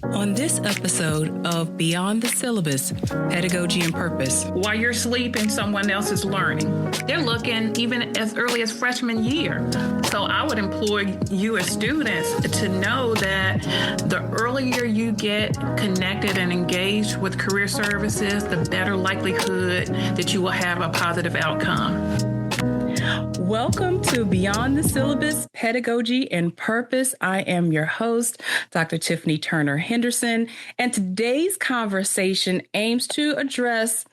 On this episode of Beyond the Syllabus, Pedagogy and Purpose. While you're sleeping, someone else is learning. They're looking even as early as freshman year. So I would implore you as students to know that the earlier you get connected and engaged with career services, the better likelihood that you will have a positive outcome. Welcome to Beyond the Syllabus, Pedagogy and Purpose. I am your host, Dr. Tiffany Turner-Henderson, and today's conversation aims to address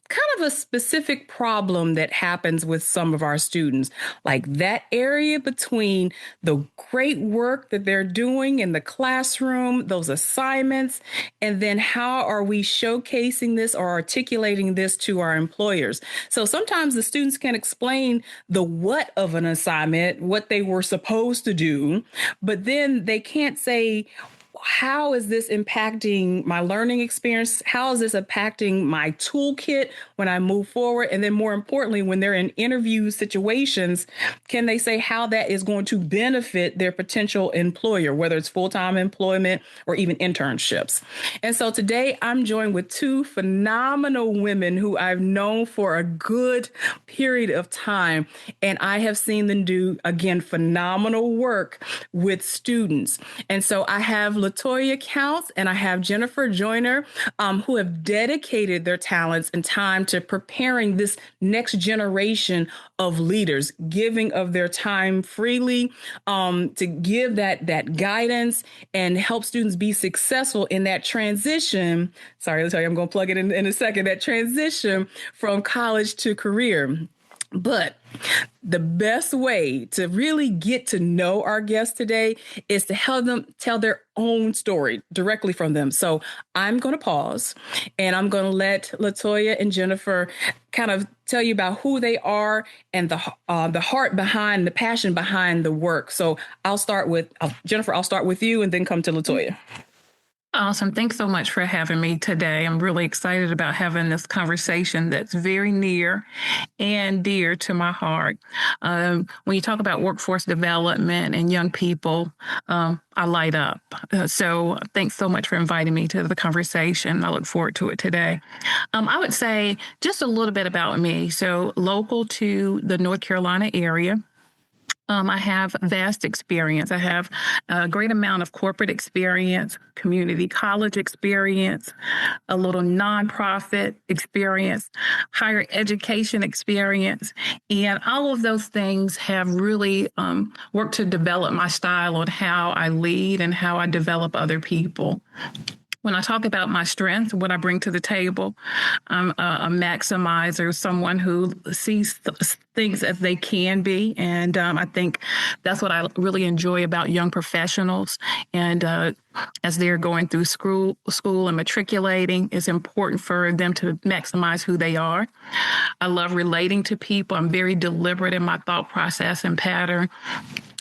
kind of a specific problem that happens with some of our students, like that area between the great work that they're doing in the classroom, those assignments, and then how are we showcasing this or articulating this to our employers? So sometimes the students can explain the what of an assignment, what they were supposed to do, but then they can't say, how is this impacting my learning experience? How is this impacting my toolkit when I move forward? And then more importantly, when they're in interview situations, can they say how that is going to benefit their potential employer, whether it's full-time employment or even internships? And so today I'm joined with two phenomenal women who I've known for a good period of time. And I have seen them do, again, phenomenal work with students. And so I have Latoya Counts and I have Jennifer Joyner, who have dedicated their talents and time to preparing this next generation of leaders, giving of their time freely to give that guidance and help students be successful in that transition. Sorry, Latoya, I'm going to plug it in a second, that transition from college to career. But the best way to really get to know our guests today is to help them tell their own story directly from them. So I'm going to pause and I'm going to let Latoya and Jennifer kind of tell you about who they are and the heart behind, the passion behind the work. So I'll start with Jennifer. I'll start with you and then come to Latoya. Awesome. Thanks so much for having me today. I'm really excited about having this conversation that's very near and dear to my heart. When you talk about workforce development and young people, I light up. So thanks so much for inviting me to the conversation. I look forward to it today. I would say just a little bit about me. So local to the North Carolina area. I have vast experience. I have a great amount of corporate experience, community college experience, a little nonprofit experience, higher education experience. And all of those things have really worked to develop my style on how I lead and how I develop other people. When I talk about my strengths, what I bring to the table, I'm a maximizer, someone who sees things as they can be. And I think that's what I really enjoy about young professionals. And as they're going through school and matriculating, it's important for them to maximize who they are. I love relating to people. I'm very deliberate in my thought process and pattern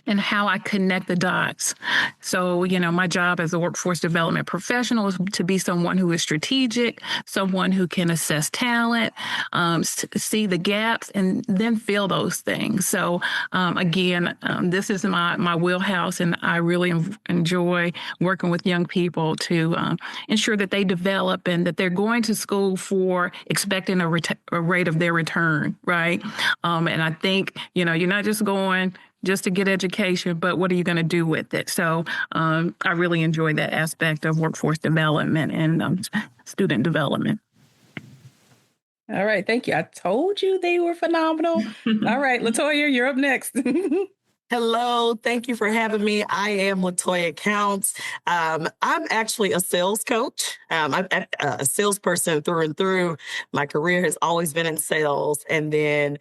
and how I connect the dots. So, my job as a workforce development professional is to be someone who is strategic, someone who can assess talent, see the gaps, and then fill those things. So, again, this is my wheelhouse, and I really enjoy working with young people to ensure that they develop and that they're going to school for expecting a rate of their return, right? And I think, you're not just going just to get education, but what are you going to do with it? So I really enjoy that aspect of workforce development and student development. All right. Thank you. I told you they were phenomenal. All right. Latoya, you're up next. Hello. Thank you for having me. I am Latoya Counts. I'm actually a sales coach. I'm a salesperson through and through. My career has always been in sales. And then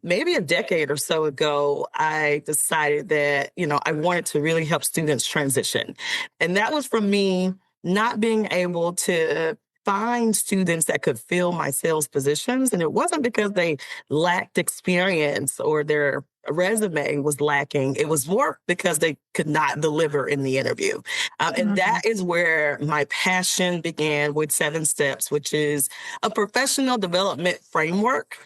maybe a decade or so ago, I decided that, I wanted to really help students transition. And that was from me not being able to find students that could fill my sales positions. And it wasn't because they lacked experience or their resume was lacking. It was more because they could not deliver in the interview. And that is where my passion began with 7 Steps, which is a professional development framework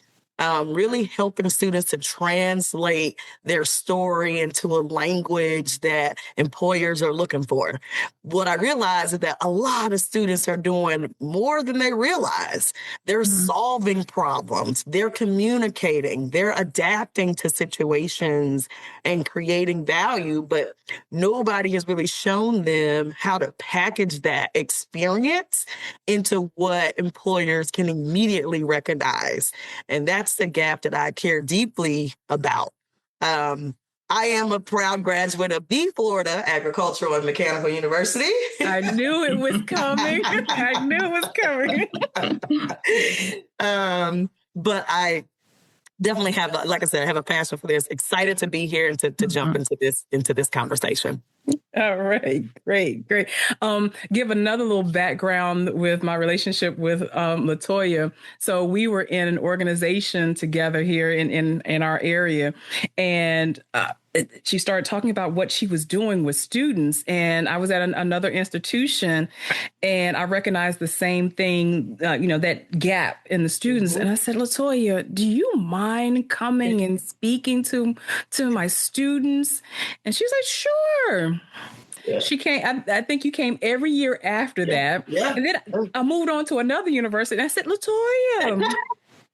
really helping students to translate their story into a language that employers are looking for. What I realize is that a lot of students are doing more than they realize. They're solving problems, they're communicating, they're adapting to situations and creating value, but nobody has really shown them how to package that experience into what employers can immediately recognize. And that's the gap that I care deeply about. I am a proud graduate of the Florida Agricultural and Mechanical University. I knew it was coming. I knew it was coming. But I definitely have, like I said, I have a passion for this. Excited to be here and to jump into this conversation. All right. Great. Give another little background with my relationship with LaToya. So we were in an organization together here in our area, and she started talking about what she was doing with students. And I was at another institution, and I recognized the same thing, that gap in the students. And I said, LaToya, do you mind coming and speaking to my students? And she was like, sure. Yeah. She came, I think you came every year after that. Yeah. And then I moved on to another university, and I said, LaToya,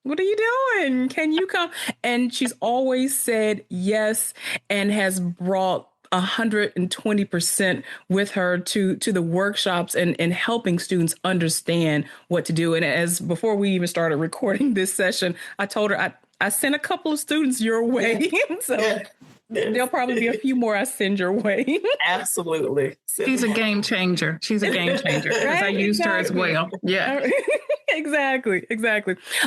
what are you doing? Can you come? And she's always said yes, and has brought 120% with her to the workshops and helping students understand what to do. And as before we even started recording this session, I told her I sent a couple of students your way. So there'll probably be a few more I send your way. Absolutely. She's a game changer. She's a game changer because I used her as well. Yeah. Exactly.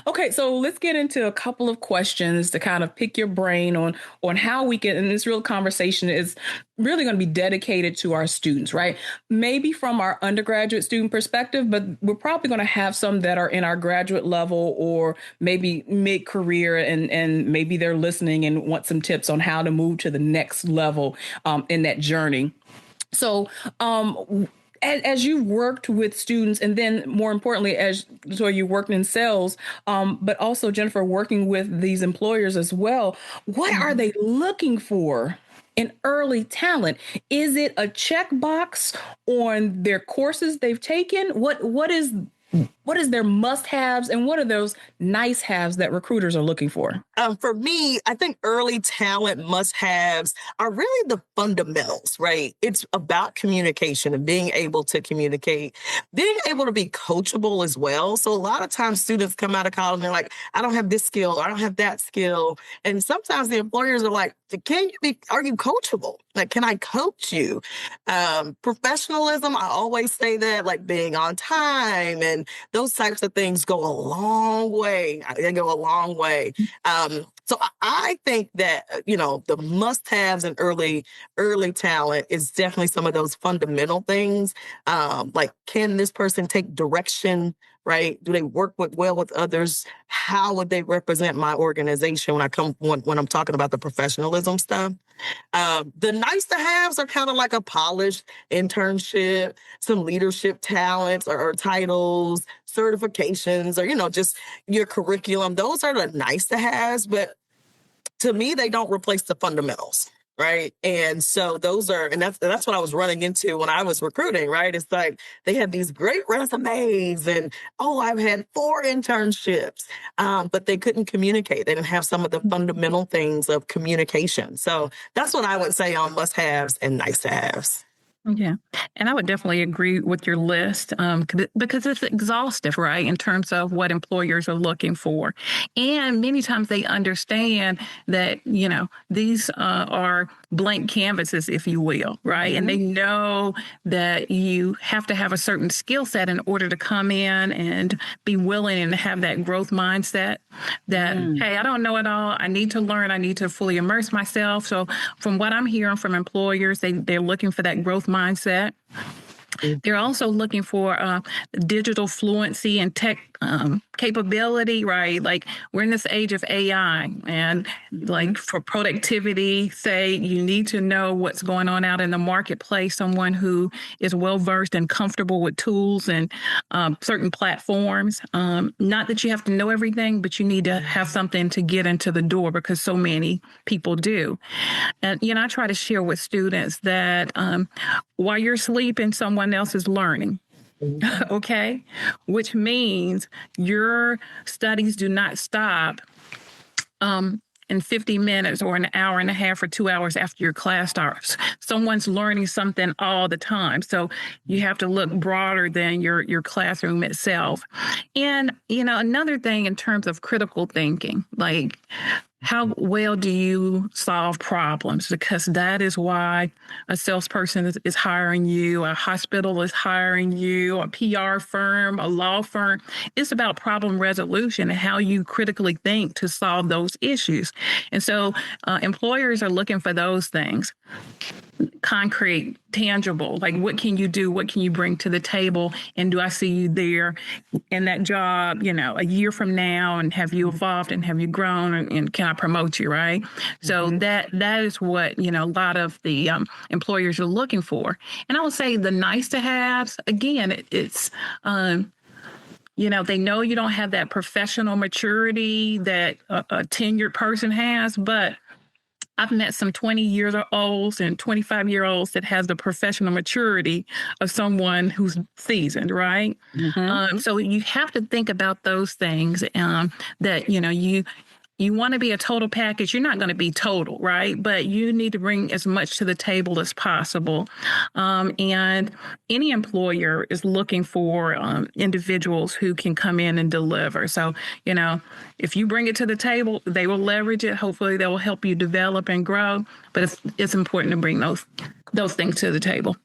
Okay, so let's get into a couple of questions to kind of pick your brain on how we can, and this real conversation is really going to be dedicated to our students, right? Maybe from our undergraduate student perspective, but we're probably going to have some that are in our graduate level or maybe mid-career, and maybe they're listening and want some tips on how to move to the next level in that journey. So, as you worked with students, and then more importantly, so you worked in sales, but also Jennifer working with these employers as well, what are they looking for in early talent? Is it a checkbox on their courses they've taken? What is their must-haves, and what are those nice-haves that recruiters are looking for? For me, I think early talent must-haves are really the fundamentals, right? It's about communication and being able to communicate, being able to be coachable as well. So a lot of times students come out of college and they're like, I don't have this skill, I don't have that skill. And sometimes the employers are like, are you coachable? Like, can I coach you? Professionalism, I always say that, like being on time and those types of things go a long way. They go a long way. So I think that, the must-haves in early talent is definitely some of those fundamental things. Like, can this person take direction, right? Do they work well with others? How would they represent my organization when I'm talking about the professionalism stuff? The nice to haves are kind of like a polished internship, some leadership talents or titles, certifications, or, just your curriculum. Those are the nice to haves, but to me, they don't replace the fundamentals. Right. And so that's what I was running into when I was recruiting. Right. It's like they had these great resumes and, I've had 4 internships, but they couldn't communicate. They didn't have some of the fundamental things of communication. So that's what I would say on must haves and nice to haves. Yeah. And I would definitely agree with your list because it's exhaustive, right, in terms of what employers are looking for. And many times they understand that, these are blank canvases, if you will, right? Mm-hmm. And they know that you have to have a certain skill set in order to come in and be willing and have that growth mindset that, hey, I don't know it all. I need to learn. I need to fully immerse myself. So from what I'm hearing from employers, they're looking for that growth mindset. They're also looking for digital fluency and tech capability, right? Like we're in this age of AI, and like for productivity, say you need to know what's going on out in the marketplace, someone who is well versed and comfortable with tools and certain platforms. Not that you have to know everything, but you need to have something to get into the door because so many people do. And, I try to share with students that while you're sleeping, someone else is learning. Okay. Which means your studies do not stop in 50 minutes or an hour and a half or 2 hours after your class starts. Someone's learning something all the time. So you have to look broader than your classroom itself. And, another thing in terms of critical thinking, like how well do you solve problems? Because that is why a salesperson is hiring you, a hospital is hiring you, a PR firm, a law firm. It's about problem resolution and how you critically think to solve those issues. And so employers are looking for those things. Concrete, tangible, like what can you do? What can you bring to the table? And do I see you there in that job, a year from now, and have you evolved and have you grown and can I promote you, right? So that is what, a lot of the employers are looking for. And I would say the nice to haves, again, it's, they know you don't have that professional maturity that a tenured person has, but I've met some 20-year-olds and 25-year-olds that has the professional maturity of someone who's seasoned, right? So you have to think about those things that, you want to be a total package. You're not going to be total, right? But you need to bring as much to the table as possible. And any employer is looking for individuals who can come in and deliver. So, if you bring it to the table, they will leverage it. Hopefully, they will help you develop and grow. But it's important to bring those things to the table.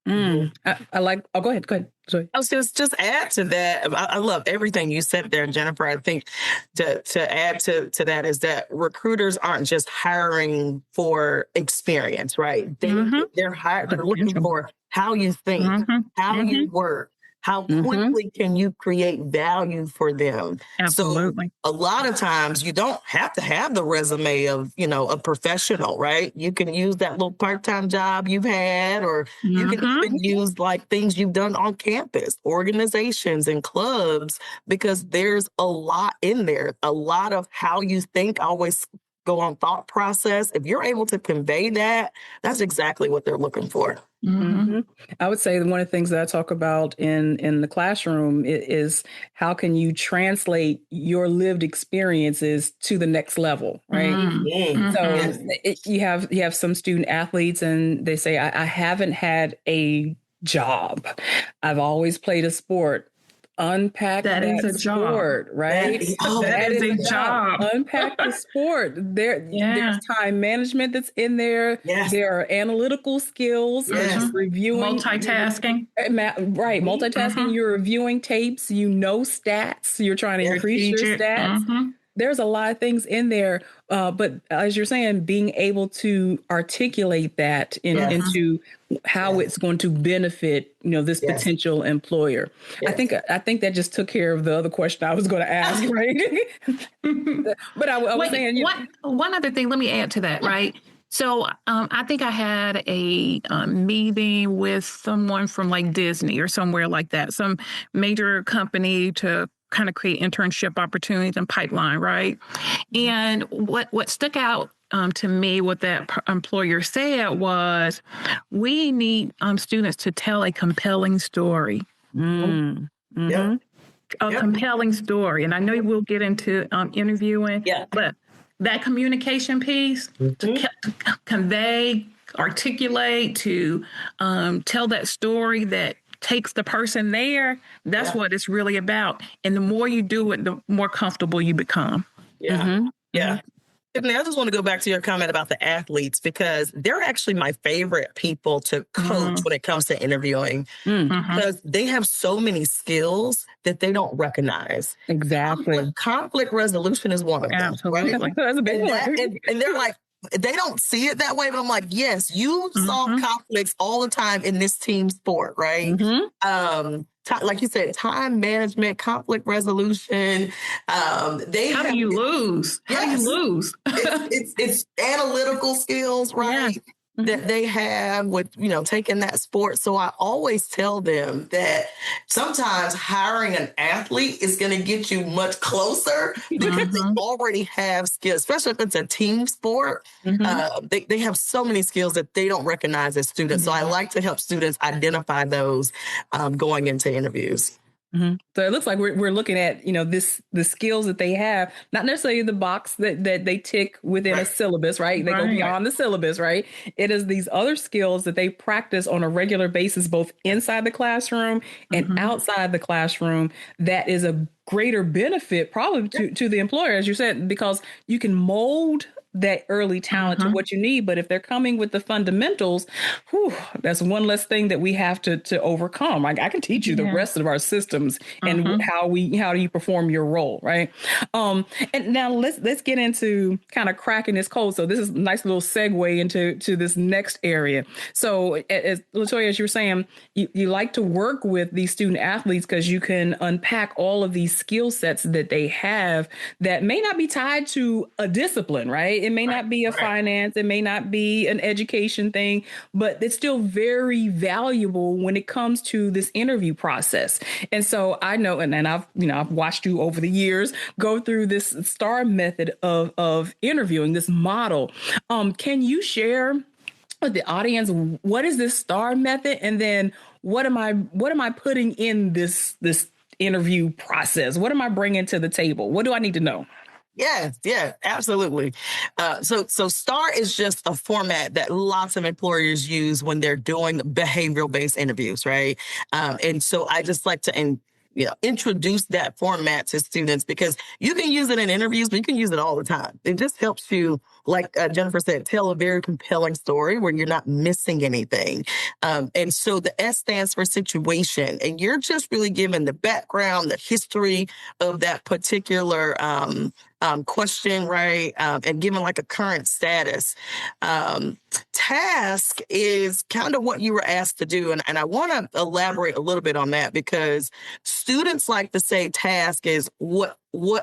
I like. Oh, go ahead. Sorry. I was just add to that. I love everything you said there, Jennifer. I think to add to that is that recruiters aren't just hiring for experience, right? They're looking for how you think, how you work, how quickly can you create value for them. Absolutely. So a lot of times you don't have to have the resume of, a professional, right? You can use that little part-time job you've had, or you can even use like things you've done on campus, organizations and clubs, because there's a lot in there. A lot of how you think always go on thought process. If you're able to convey that, that's exactly what they're looking for. I would say one of the things that I talk about in the classroom is how can you translate your lived experiences to the next level, right? So you have some student athletes and they say, I haven't had a job. I've always played a sport. Unpack that is a sport, job. right? That is a job. Unpack the sport. There's time management that's in there. There are analytical skills, just reviewing, multitasking. Right, multitasking. You're reviewing tapes. Stats. You're trying to increase your stats. There's a lot of things in there, but as you're saying, being able to articulate that into how it's going to benefit, this potential employer. I think that just took care of the other question I was going to ask, right? But I was saying, one other thing. Let me add to that, right? So I think I had a meeting with someone from like Disney or somewhere like that, some major company to kind of create internship opportunities and pipeline, right? And what stuck out to me, what that employer said was, we need students to tell a compelling story. A compelling story. And I know we'll get into interviewing, but that communication piece, to convey, articulate, to tell that story that takes the person there, that's what it's really about. And the more you do it, the more comfortable you become. Tiffany, I just want to go back to your comment about the athletes, because they're actually my favorite people to coach when it comes to interviewing, because they have so many skills that they don't recognize. Exactly. Conflict resolution is one of them. Absolutely. Right? That's a big one. And they're like, they don't see it that way, but I'm like, yes, you solve conflicts all the time in this team sport, right? like you said, time management, conflict resolution. How do you lose? How do you lose? It's analytical skills, right? That they have with, taking that sport. So I always tell them that sometimes hiring an athlete is going to get you much closer because they already have skills, especially if it's a team sport. They have so many skills that they don't recognize as students. So I like to help students identify those going into interviews. So it looks like we're looking at, the skills that they have, not necessarily the box that they tick within a syllabus, right? They go beyond the syllabus, right? It is these other skills that they practice on a regular basis, both inside the classroom and outside the classroom. That is a greater benefit probably to the employer, as you said, because you can mold that early talent to what you need. But if they're coming with the fundamentals, that's one less thing that we have to overcome. I can teach you the rest of our systems and how do you perform your role, right? And now let's get into kind of cracking this code. So this is a nice little segue into this next area. So as LaToya, as you were saying, you like to work with these student athletes because you can unpack all of these skill sets that they have that may not be tied to a discipline, right? It may not be a finance, it may not be an education thing, but it's still very valuable when it comes to this interview process. And so I know, and I've watched you over the years go through this STAR method of interviewing, this model. Can you share with the audience, what is this STAR method? And then what am I putting in this interview process? What am I bringing to the table? What do I need to know? Yes, yeah, absolutely. So STAR is just a format that lots of employers use when they're doing behavioral-based interviews, right? And so I just like to introduce that format to students because you can use it in interviews, but you can use it all the time. It just helps you, like Jennifer said, tell a very compelling story where you're not missing anything. And so the S stands for situation, and you're just really giving the background, the history of that particular question, right? And giving like a current status. Task is kind of what you were asked to do. And I want to elaborate a little bit on that because students like to say task is what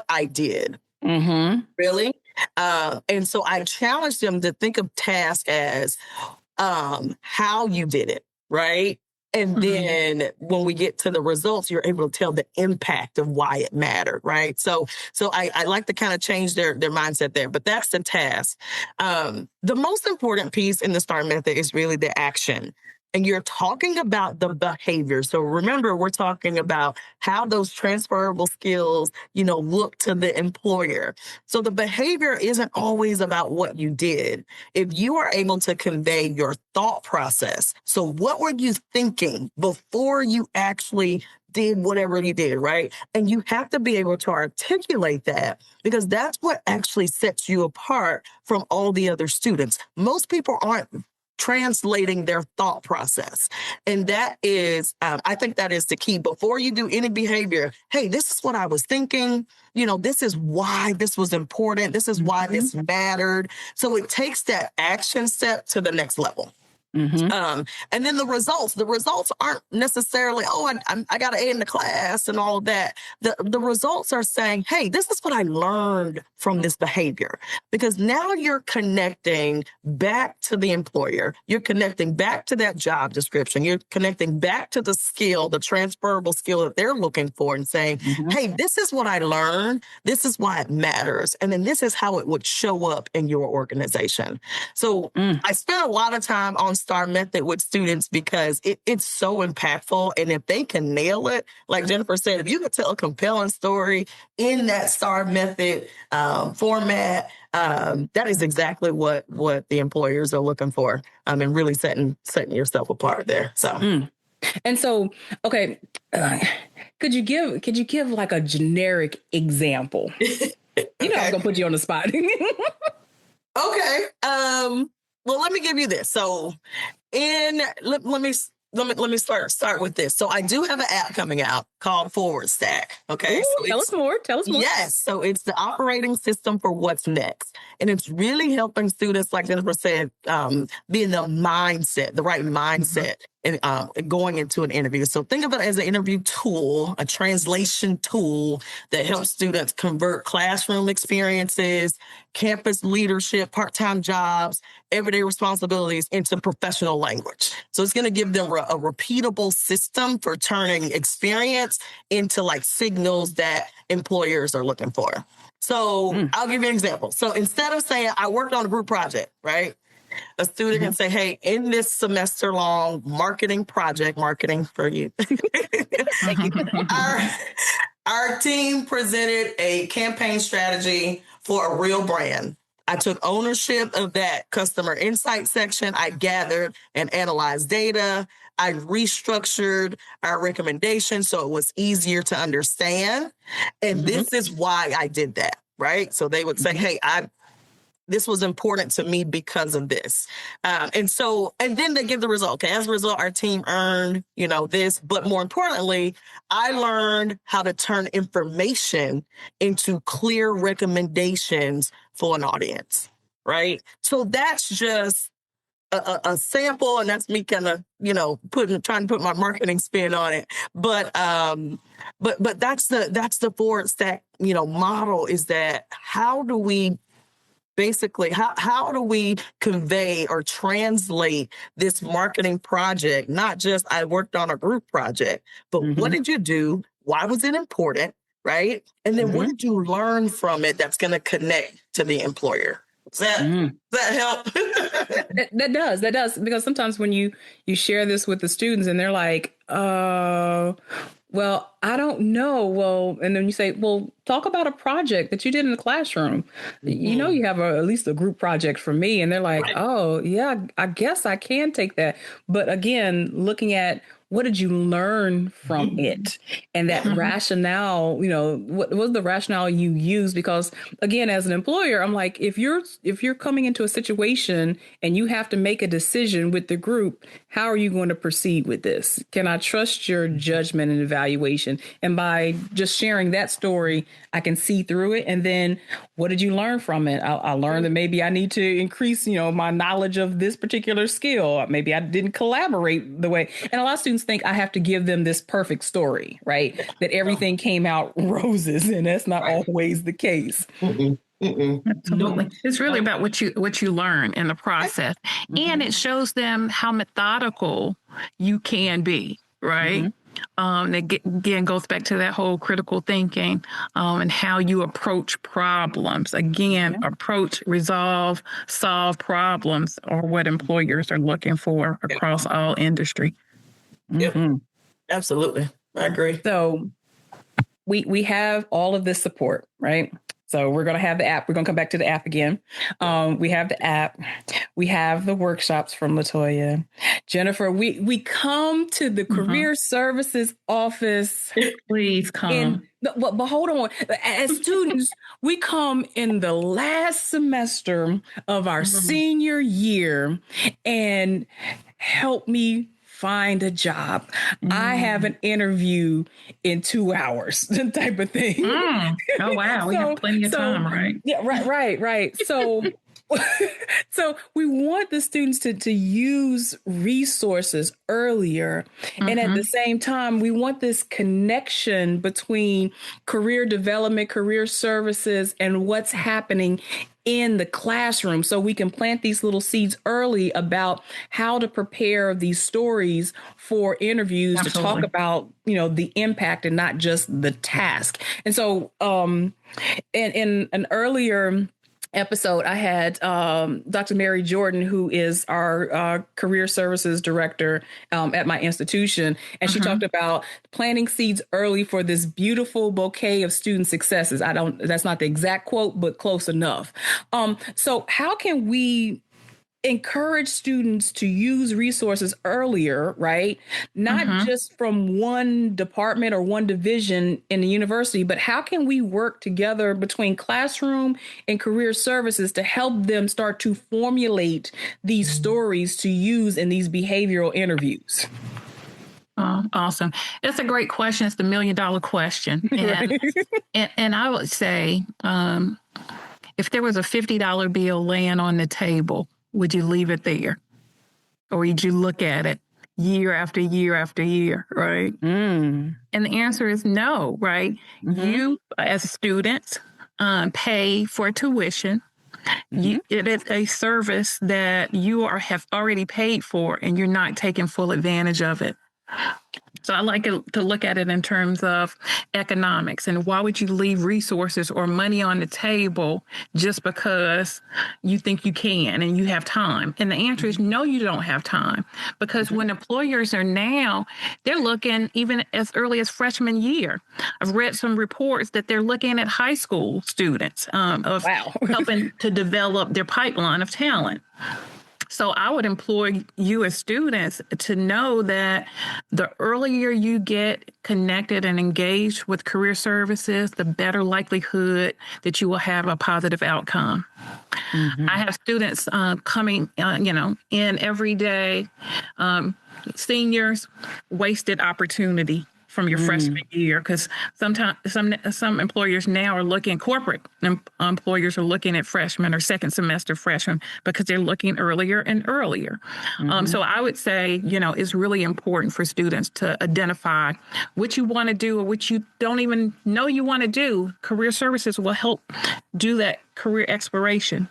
I did. Really? And so I challenge them to think of task as how you did it, right? And then when we get to the results, you're able to tell the impact of why it mattered, right? So I like to kind of change their mindset there, but that's the task. The most important piece in the STAR method is really the action. And you're talking about the behavior. So remember, we're talking about how those transferable skills, look to the employer. So the behavior isn't always about what you did. If you are able to convey your thought process, so what were you thinking before you actually did whatever you did, right? And you have to be able to articulate that because that's what actually sets you apart from all the other students. Most people aren't translating their thought process. And that is, I think that is the key. Before you do any behavior, hey, this is what I was thinking. This is why this was important. This is why this mattered. So it takes that action step to the next level. And then the results aren't necessarily, I got an A in the class and all of that. The results are saying, hey, this is what I learned from this behavior, because now you're connecting back to the employer. You're connecting back to that job description. You're connecting back to the skill, the transferable skill that they're looking for and saying, hey, this is what I learned. This is why it matters. And then this is how it would show up in your organization. So I spent a lot of time on STAR method with students because it's so impactful. And if they can nail it, like Jennifer said, if you could tell a compelling story in that STAR method format, that is exactly what the employers are looking for, and really setting yourself apart there. So. And so, okay, could you give like a generic example? I was gonna put you on the spot. Okay. Well, let me give you this. So, let me start with this. So, I do have an app coming out called Forward Stack. Okay. Ooh, so tell us more. Yes. So it's the operating system for what's next. And it's really helping students, like Jennifer said, be in the right mindset and going into an interview. So think of it as an interview tool, a translation tool that helps students convert classroom experiences, campus leadership, part-time jobs, everyday responsibilities into professional language. So it's going to give them a repeatable system for turning experience into like signals that employers are looking for. So I'll give you an example. So instead of saying I worked on a group project, right? A student can say, hey, in this semester long marketing project, marketing for you, our team presented a campaign strategy for a real brand. I took ownership of that customer insight section. I gathered and analyzed data. I restructured our recommendations so it was easier to understand. And this is why I did that, right? So they would say, hey, this was important to me because of this. And then they give the result. Okay, as a result, our team earned, this. But more importantly, I learned how to turn information into clear recommendations for an audience, right? So that's just a sample, and that's me kind of, trying to put my marketing spin on it. But that's the forward stack, model is that how do we basically, how do we convey or translate this marketing project? Not just I worked on a group project, but what did you do? Why was it important? Right? And then what did you learn from it that's going to connect to the employer? Does that help? That does. Because sometimes when you share this with the students and they're like, well, I don't know. Well, and then you say, well, talk about a project that you did in the classroom. You have at least a group project for me. And they're like, oh, yeah, I guess I can take that. But again, looking at what did you learn from it? And that rationale, what was the rationale you used? Because again, as an employer, I'm like, if you're coming into a situation and you have to make a decision with the group, how are you going to proceed with this? Can I trust your judgment and evaluation? And by just sharing that story, I can see through it. And then what did you learn from it? I learned that maybe I need to increase, my knowledge of this particular skill. Maybe I didn't collaborate the way. And a lot of students think I have to give them this perfect story, right? That everything came out roses, and that's not always the case. Absolutely. It's really about what you learn in the process. And it shows them how methodical you can be, right? That again goes back to that whole critical thinking and how you approach problems. Again, approach, resolve, solve problems are what employers are looking for across all industry. Yep. Absolutely. I agree. So we have all of this support, right? So we're going to have the app. We're going to come back to the app again. We have the app. We have the workshops from LaToya. Jennifer, we come to the career services office. Please come. But hold on. As students, we come in the last semester of our senior year and help me find a job. I have an interview in 2 hours, type of thing. Oh, wow. We have plenty of time, right? Yeah, right. So we want the students to use resources earlier. And at the same time, we want this connection between career development, career services, and what's happening in the classroom, so we can plant these little seeds early about how to prepare these stories for interviews. Absolutely. To talk about, the impact and not just the task. And so in an earlier episode, I had Dr. Mary Jordan, who is our career services director at my institution. And she talked about planting seeds early for this beautiful bouquet of student successes. That's not the exact quote, but close enough. So how can we encourage students to use resources earlier, right? Not just from one department or one division in the university, but how can we work together between classroom and career services to help them start to formulate these stories to use in these behavioral interviews? Oh, awesome. It's a great question. It's the $1 million question. And I would say, if there was a $50 bill laying on the table, would you leave it there? Or would you look at it year after year after year, right? Mm. And the answer is no, right? You, as students, pay for tuition. It is a service that have already paid for, and you're not taking full advantage of it. So I like to look at it in terms of economics, and why would you leave resources or money on the table just because you think you can and you have time? And the answer is no, you don't have time, because when employers are now, they're looking even as early as freshman year. I've read some reports that they're looking at high school students of helping to develop their pipeline of talent. So I would employ you as students to know that the earlier you get connected and engaged with career services, the better likelihood that you will have a positive outcome. I have students coming, in every day. Seniors, wasted opportunity from your freshman year, because sometimes some employers now are looking, corporate employers are looking at freshmen or second semester freshmen because they're looking earlier and earlier. So I would say, it's really important for students to identify what you want to do or what you don't even know you want to do. Career services will help do that career exploration.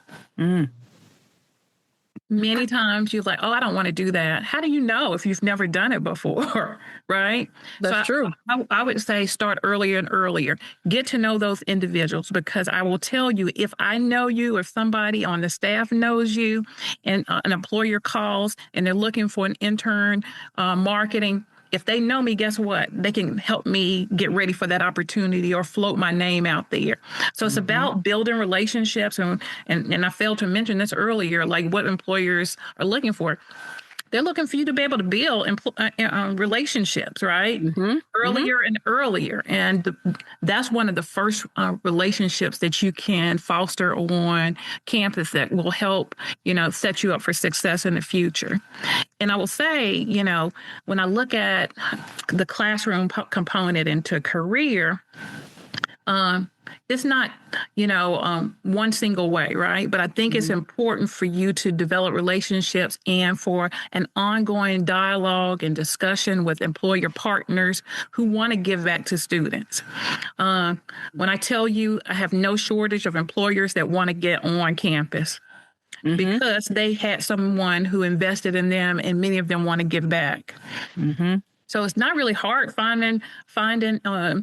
Many times you're like, oh, I don't want to do that. How do you know if you've never done it before? Right? That's true. I would say start earlier and earlier. Get to know those individuals, because I will tell you, if I know you, if somebody on the staff knows you, and an employer calls and they're looking for an intern marketing, if they know me, guess what? They can help me get ready for that opportunity or float my name out there. So it's about building relationships. And I failed to mention this earlier, like what employers are looking for. They're looking for you to be able to build relationships, right? Earlier and earlier. And that's one of the first relationships that you can foster on campus that will help, set you up for success in the future. And I will say, when I look at the classroom component into career, it's not, one single way, right? But I think it's important for you to develop relationships and for an ongoing dialogue and discussion with employer partners who want to give back to students. When I tell you, I have no shortage of employers that want to get on campus because they had someone who invested in them, and many of them want to give back. So it's not really hard finding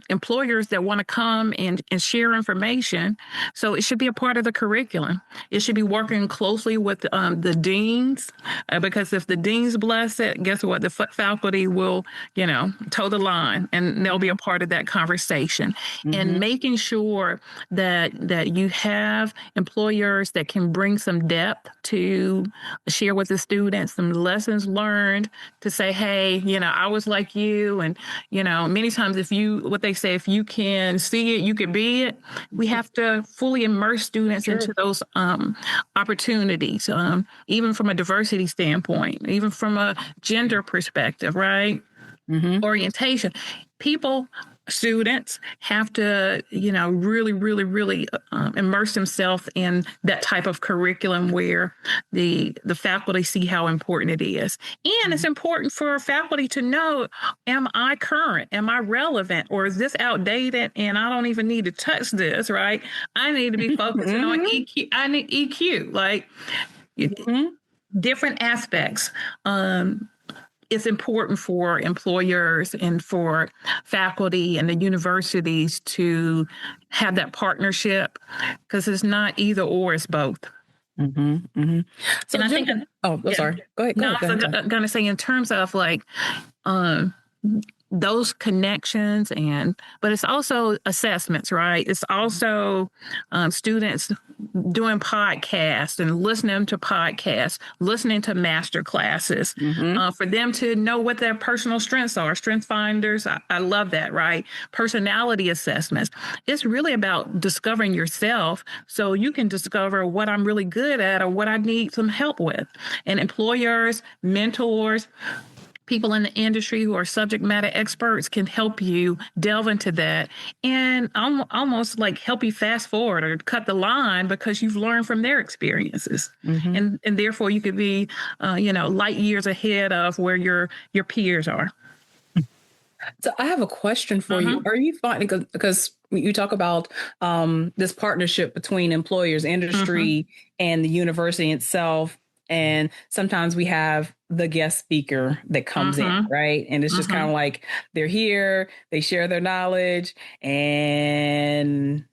employers that want to come and share information. So it should be a part of the curriculum. It should be working closely with the deans, because if the deans bless it, guess what? The faculty will, toe the line, and they'll be a part of that conversation. And making sure that you have employers that can bring some depth to share with the students, some lessons learned, to say, hey, I was like you. And, many times if you can see it, you can be it. We have to fully immerse students into those opportunities, even from a diversity standpoint, even from a gender perspective, right? Orientation. Students have to, really, really, really immerse themselves in that type of curriculum where the faculty see how important it is. And it's important for faculty to know, am I current? Am I relevant? Or is this outdated and I don't even need to touch this, right? I need to be focusing on EQ. I need EQ, like different aspects. It's important for employers and for faculty and the universities to have that partnership, because it's not either or, it's both. So and I think, sorry. Go ahead. I was going to say, in terms of like those connections, but it's also assessments, right? It's also students doing podcasts and listening to podcasts, listening to master classes, for them to know what their personal strengths are. Strength finders, I love that, right? Personality assessments. It's really about discovering yourself so you can discover what I'm really good at or what I need some help with. And employers, mentors, people in the industry who are subject matter experts can help you delve into that and almost like help you fast forward or cut the line because you've learned from their experiences. And therefore you could be, light years ahead of where your peers are. So I have a question for you. Are you finding, because you talk about this partnership between employers, industry, and the university itself, and sometimes we have the guest speaker that comes in, right? And it's just kind of like they're here, they share their knowledge, and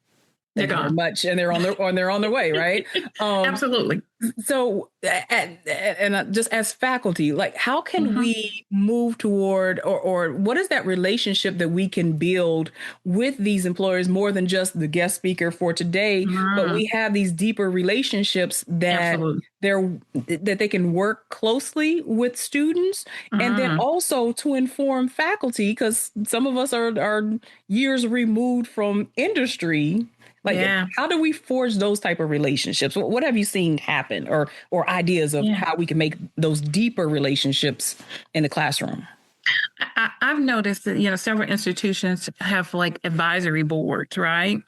they're gone. much, and they're on their way, right? Absolutely. So, and just as faculty, like, how can we move toward, or what is that relationship that we can build with these employers more than just the guest speaker for today, but we have these deeper relationships that that they can work closely with students, and then also to inform faculty, because some of us are years removed from industry. Like, how do we forge those type of relationships? What have you seen happen, or ideas of how we can make those deeper relationships in the classroom? I've noticed that, several institutions have like advisory boards, right?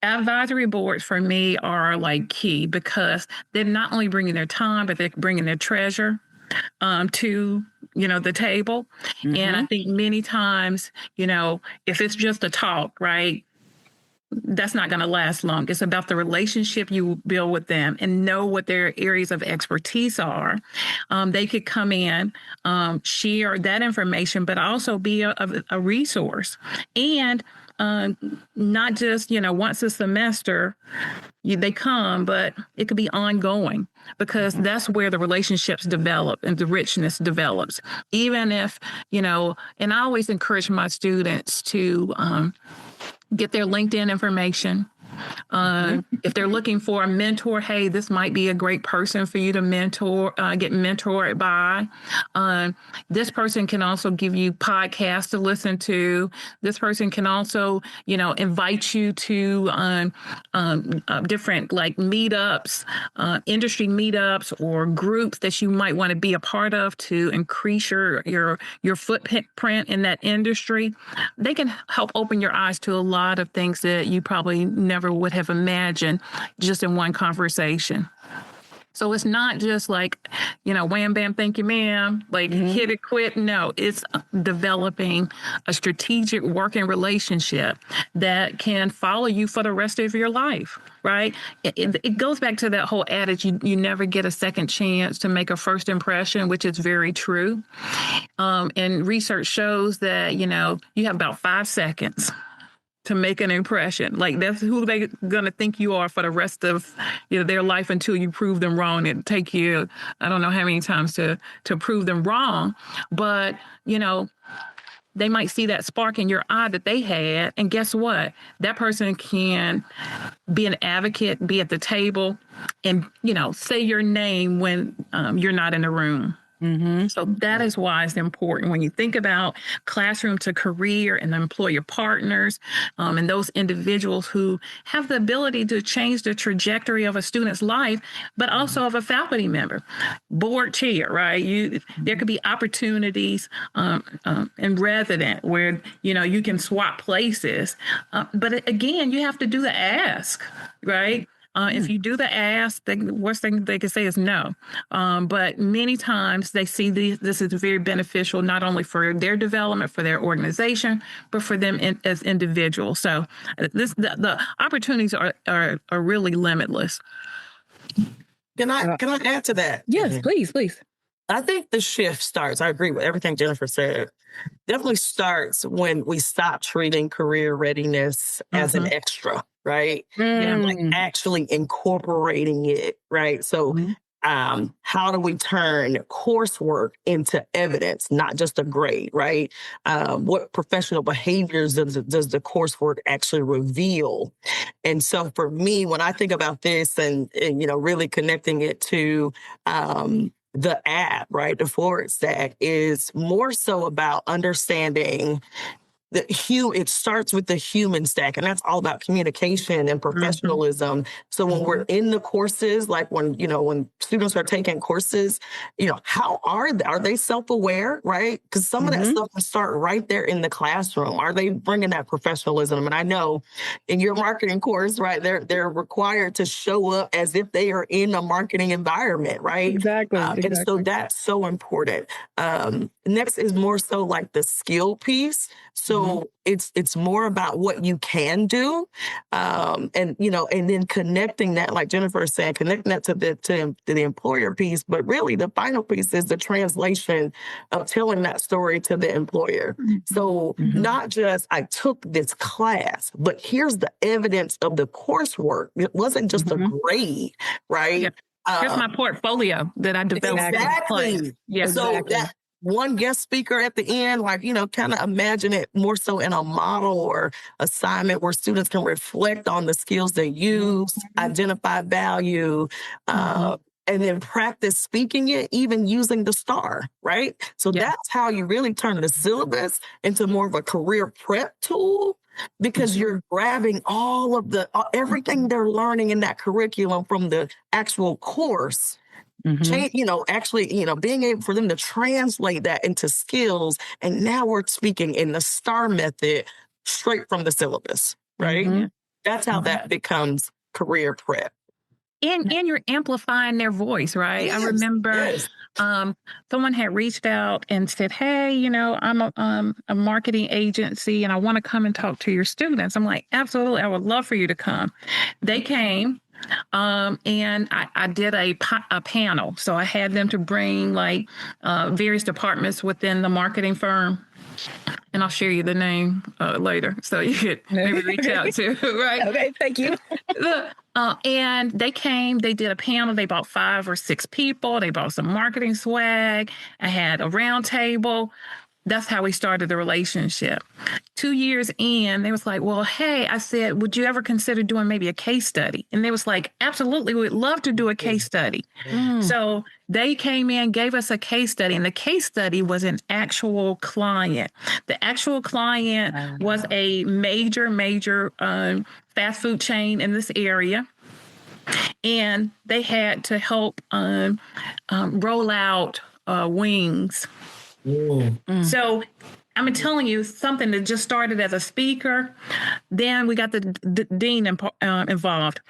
Advisory boards for me are like key because they're not only bringing their time, but they're bringing their treasure to the table. And I think many times, if it's just a talk, right, that's not going to last long. It's about the relationship you build with them and know what their areas of expertise are. They could come in, share that information, but also be a resource. And not just, once a semester they come, but it could be ongoing, because that's where the relationships develop and the richness develops. Even if, and I always encourage my students to get their LinkedIn information. If they're looking for a mentor, hey, this might be a great person for you to get mentored by. This person can also give you podcasts to listen to. This person can also, invite you to different like meetups, industry meetups, or groups that you might want to be a part of to increase your footprint in that industry. They can help open your eyes to a lot of things that you probably never would have imagined just in one conversation. So it's not just like, wham, bam, thank you, ma'am, like hit it, quit. No, it's developing a strategic working relationship that can follow you for the rest of your life, right? It goes back to that whole adage, you never get a second chance to make a first impression, which is very true. And research shows that, you have about 5 seconds to make an impression. Like, that's who they're going to think you are for the rest of their life until you prove them wrong. It'll take you, I don't know how many times to prove them wrong, but, they might see that spark in your eye that they had. And guess what? That person can be an advocate, be at the table, and, say your name when you're not in the room. So that is why it's important when you think about classroom to career and employer partners, and those individuals who have the ability to change the trajectory of a student's life, but also of a faculty member, board chair, right? There could be opportunities in resident where, you can swap places. But again, you have to do the ask, right? If you do the ask, the worst thing they can say is no. But many times they see this is very beneficial, not only for their development, for their organization, but for them as individuals. So the opportunities are really limitless. Can I add to that? Yes, please. I think the shift starts. I agree with everything Jennifer said. Definitely starts when we stop treating career readiness as an extra, right? And like actually incorporating it, right? So how do we turn coursework into evidence, not just a grade, right? What professional behaviors does the coursework actually reveal? And so for me, when I think about this and really connecting it to the app, right? The forward stack is more so about understanding it starts with the human stack, and that's all about communication and professionalism. So when we're in the courses, like when students are taking courses, how are they self-aware, right? Because some of that stuff can start right there in the classroom. Are they bringing that professionalism? And I know in your marketing course, right, they're required to show up as if they are in a marketing environment, right? Exactly. And so that's so important. Next is more so like the skill piece. So it's more about what you can do, and then connecting that, like Jennifer is saying, connecting that to the employer piece. But really, the final piece is the translation of telling that story to the employer. So not just I took this class, but here's the evidence of the coursework. It wasn't just a grade, right? Yeah. Here's my portfolio that I developed. Exactly. Yes. So that one guest speaker at the end, kind of imagine it more so in a model or assignment where students can reflect on the skills they use, identify value, and then practice speaking it, even using the STAR, right? So that's how you really turn the syllabus into more of a career prep tool, because you're grabbing all of everything they're learning in that curriculum from the actual course. Being able for them to translate that into skills. And now we're speaking in the STAR method straight from the syllabus, right? That's how that becomes career prep. And you're amplifying their voice, right? Yes, I remember someone had reached out and said, hey, I'm a marketing agency and I want to come and talk to your students. I'm like, absolutely, I would love for you to come. They came. And I did a panel. So I had them to bring various departments within the marketing firm. And I'll share you the name later, so you could maybe reach out to, right? Okay, thank you. And they came, they did a panel. They brought 5 or 6 people. They brought some marketing swag. I had a round table. That's how we started the relationship. 2 years in, they was like, well, hey, I said, would you ever consider doing maybe a case study? And they was like, absolutely, we'd love to do a case study. So they came in, gave us a case study, and the case study was an actual client. The actual client was a major fast food chain in this area. And they had to help roll out wings. So I'm telling you something that just started as a speaker. Then we got the dean involved.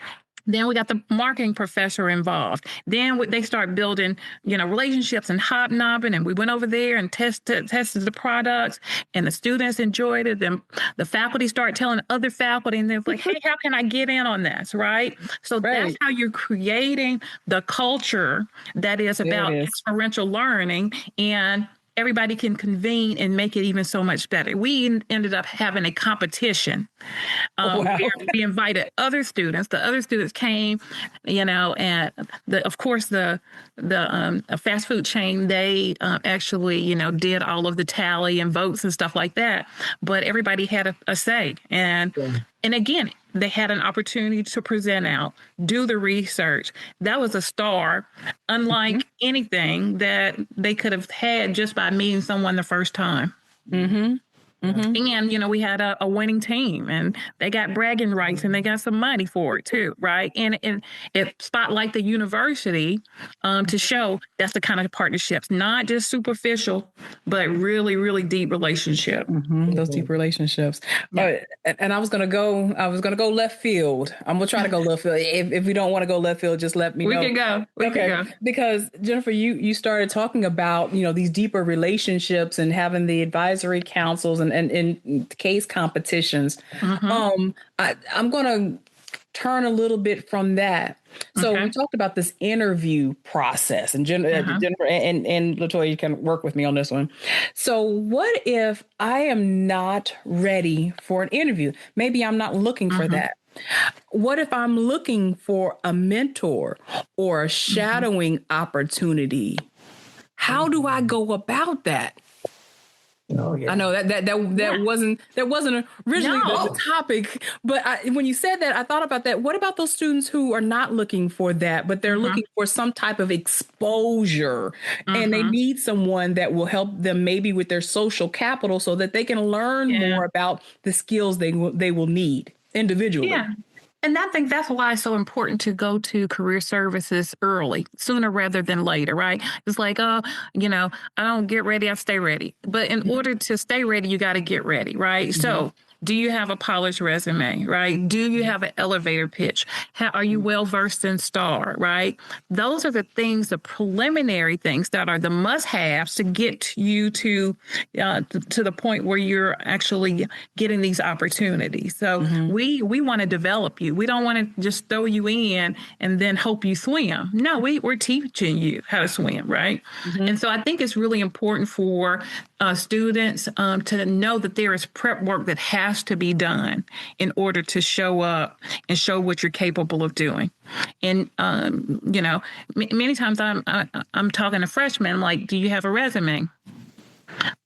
Then we got the marketing professor involved. Then they start building, relationships and hobnobbing. And we went over there and tested the products, and the students enjoyed it. Then the faculty start telling other faculty, and they're like, hey, how can I get in on this, right? So that's how you're creating the culture that is about experiential learning, and everybody can convene and make it even so much better. We ended up having a competition. Where we invited other students. The other students came, and of course the fast food chain, they actually, did all of the tally and votes and stuff like that. But everybody had a say. And again, they had an opportunity to present out, do the research. That was a STAR, unlike anything that they could have had just by meeting someone the first time. And, we had a winning team, and they got bragging rights, and they got some money for it too, right? And it spotlight the university to show that's the kind of partnerships, not just superficial, but really, really deep relationship. Those deep relationships. And I was gonna go left field. I'm gonna try to go left field. If we don't want to go left field, just let me know. We can go. We can go. Because Jennifer, you started talking about these deeper relationships and having the advisory councils and case competitions. I'm going to turn a little bit from that. So we talked about this interview process, and Jennifer and LaToya, you can work with me on this one. So what if I am not ready for an interview? Maybe I'm not looking for that. What if I'm looking for a mentor or a shadowing opportunity? How do I go about that? Oh yeah. I know that wasn't originally No. the topic, but when you said that, I thought about that. What about those students who are not looking for that, but they're looking for some type of exposure, and they need someone that will help them maybe with their social capital so that they can learn more about the skills they will need individually. Yeah. And I think that's why it's so important to go to career services early, sooner rather than later, right? It's like, oh, I don't get ready, I stay ready. But in order to stay ready, you got to get ready, right? So do you have a polished resume, right? Do you have an elevator pitch? Are you well versed in STAR, right? Those are the things, the preliminary things that are the must-haves to get you to the point where you're actually getting these opportunities. So we want to develop you. We don't want to just throw you in and then hope you swim. No, we're teaching you how to swim, right? And so I think it's really important for students to know that there is prep work that has to be done in order to show up and show what you're capable of doing. And many times I'm talking to freshmen, I'm like, do you have a resume?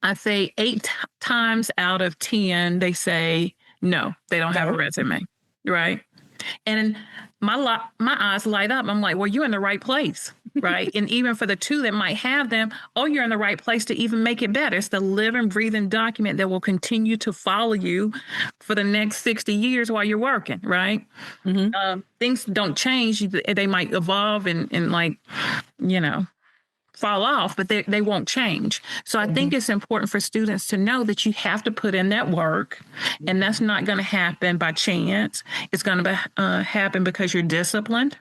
I say 8 times out of 10, they say no, they don't have a resume, right? And my eyes light up. I'm like, well, you're in the right place, right? And even for the 2 that might have them, you're in the right place to even make it better. It's the living, breathing document that will continue to follow you for the next 60 years while you're working, right? Things don't change. They might evolve and fall off, but they won't change. So I think it's important for students to know that you have to put in that work, and that's not going to happen by chance. It's going to happen because you're disciplined,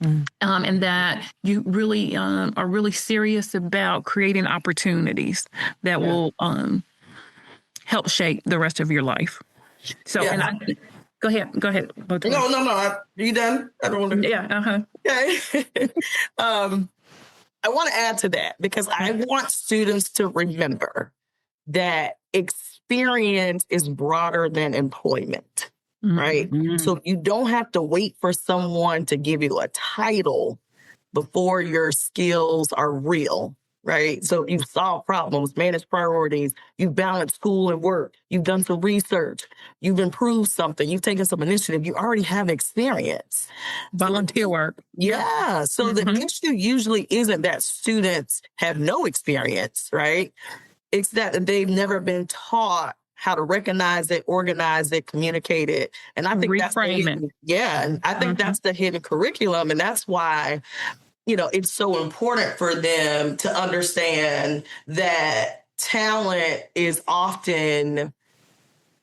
and that you really are really serious about creating opportunities that will help shape the rest of your life. So, go ahead. No. You done? I don't want to. Yeah. Okay. I want to add to that because I want students to remember that experience is broader than employment, right? So you don't have to wait for someone to give you a title before your skills are real, right? So you've solved problems, managed priorities, you've balanced school and work, you've done some research, you've improved something, you've taken some initiative, you already have experience. Volunteer work. Yeah. So the issue usually isn't that students have no experience, right? It's that they've never been taught how to recognize it, organize it, communicate it. And I think reframe it. Yeah. And I think that's the hidden curriculum. And that's why it's so important for them to understand that talent is often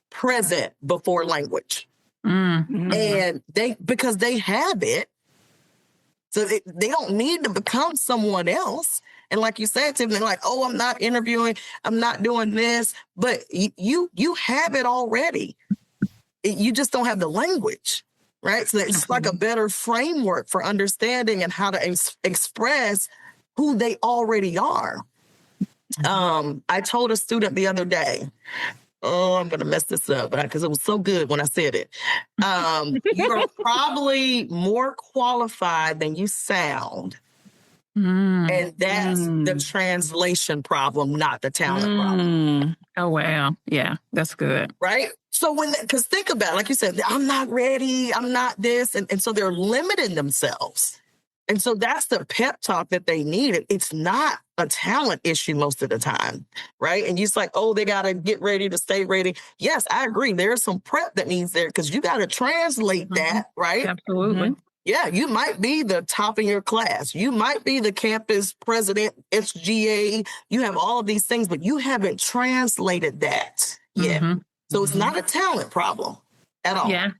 present before language. And because they have it, so they don't need to become someone else. And like you said, Tim, they're like, oh, I'm not interviewing, I'm not doing this, but you have it already. You just don't have the language. Right. So it's like a better framework for understanding and how to express who they already are. I told a student the other day, I'm going to mess this up because it was so good when I said it. You're probably more qualified than you sound. And that's the translation problem, not the talent problem. Oh, wow. Yeah, that's good. Right. So because think about it, like you said, I'm not ready, I'm not this. And so they're limiting themselves. And so that's the pep talk that they need. It's not a talent issue most of the time. Right. And you're just like, oh, they got to get ready to stay ready. Yes, I agree. There's some prep that needs there because you got to translate that. Right. Absolutely. Yeah, you might be the top in your class. You might be the campus president, SGA. You have all of these things, but you haven't translated that yet. So it's not a talent problem at all. Yeah.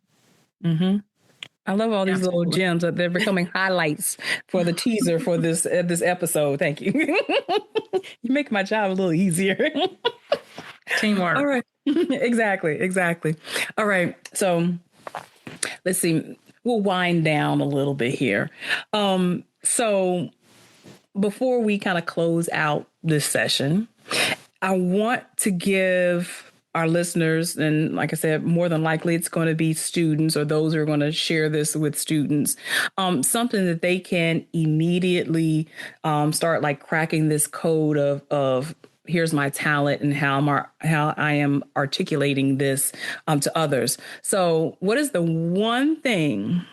I love all these little gems that they're becoming highlights for the teaser for this episode. Thank you. You make my job a little easier. Teamwork. All right. Exactly. All right. So let's see. We'll wind down a little bit here. So before we kind of close out this session, I want to give our listeners, and like I said, more than likely it's going to be students or those who are going to share this with students, something that they can immediately start like cracking this code of here's my talent and how I am articulating this to others. So what is the one thing,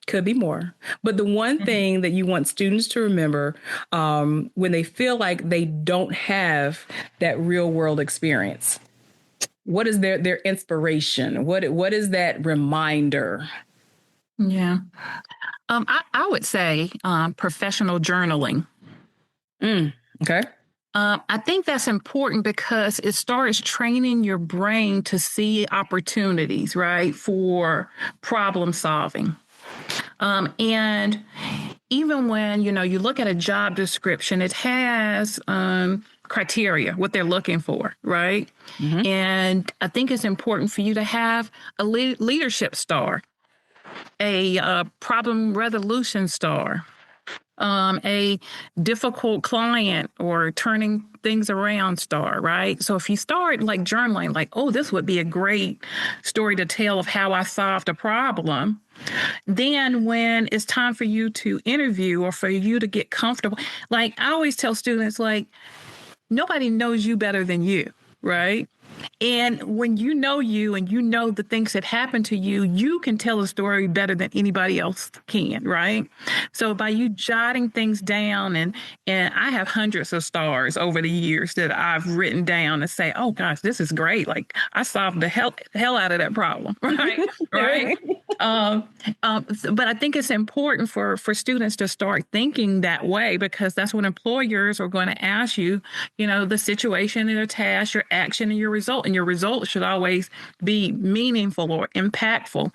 could be more, but the one thing that you want students to remember when they feel like they don't have that real world experience? What is their inspiration? What is that reminder? Yeah. I would say professional journaling. Okay. I think that's important because it starts training your brain to see opportunities, right, for problem solving. And even when, you look at a job description, it has criteria, what they're looking for, right? Mm-hmm. And I think it's important for you to have a leadership star, a problem resolution star, a difficult client or turning things around star, right? So if you start like journaling, like, oh, this would be a great story to tell of how I solved a problem, then when it's time for you to interview or for you to get comfortable, like I always tell students, like, nobody knows you better than you, right? And when you know and you know the things that happen to you, you can tell a story better than anybody else can, right? So by you jotting things down, and I have hundreds of stars over the years that I've written down and say, oh gosh, this is great. Like I solved the hell out of that problem, right? Right. But I think it's important for students to start thinking that way, because that's what employers are going to ask you, the situation and the task, your action and your result. And your result should always be meaningful or impactful.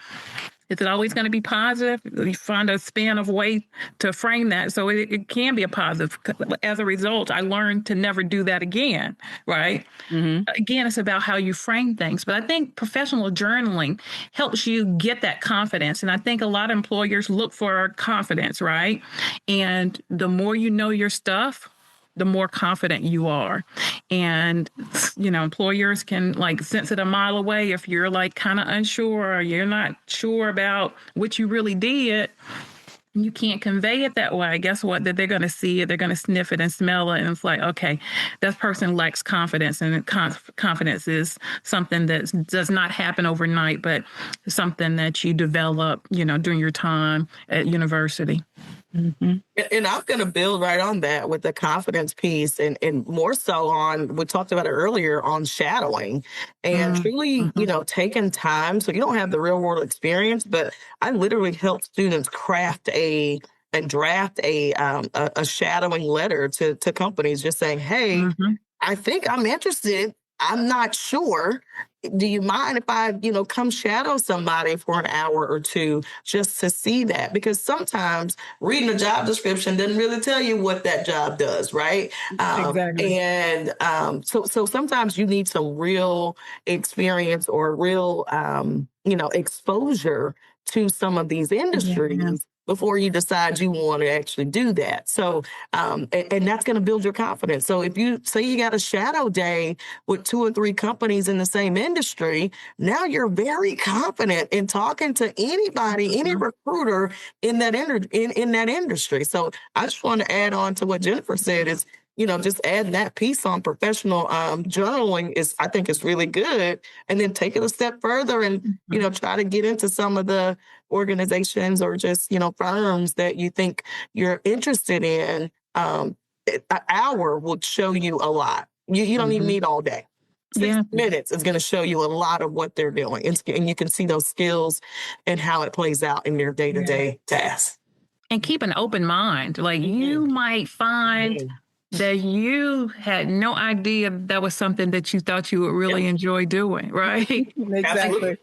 Is it always going to be positive? You find a span of way to frame that so it can be a positive. As a result, I learned to never do that again, right? Mm-hmm. Again, it's about how you frame things. But I think professional journaling helps you get that confidence. And I think a lot of employers look for confidence, right? And the more you know your stuff, the more confident you are. And, employers can like sense it a mile away if you're like kind of unsure or you're not sure about what you really did. You can't convey it that way. Guess what? That they're going to see it. They're going to sniff it and smell it. And it's like, okay, that person lacks confidence. And confidence is something that does not happen overnight, but something that you develop, during your time at university. Mm-hmm. And I'm going to build right on that with the confidence piece and more so on, we talked about it earlier, on shadowing and truly, taking time. So you don't have the real world experience, but I literally help students craft and draft a shadowing letter to companies just saying, hey, I think I'm interested. I'm not sure. Do you mind if I, come shadow somebody for an hour or two just to see that? Because sometimes reading a job description doesn't really tell you what that job does, right? Exactly. And so sometimes you need some real experience or real, exposure to some of these industries before you decide you want to actually do that. So, and that's going to build your confidence. So if you say you got a shadow day with 2 or 3 companies in the same industry, now you're very confident in talking to anybody, any recruiter in that in that industry. So I just want to add on to what Jennifer said is, just adding that piece on professional journaling I think is really good. And then take it a step further and, try to get into some of the organizations or just, firms that you think you're interested in. An hour will show you a lot. You don't even need all day. 6 minutes is going to show you a lot of what they're doing. And you can see those skills and how it plays out in their day-to-day tasks. And keep an open mind. Like you might find that you had no idea that was something that you thought you would really enjoy doing, right? Exactly.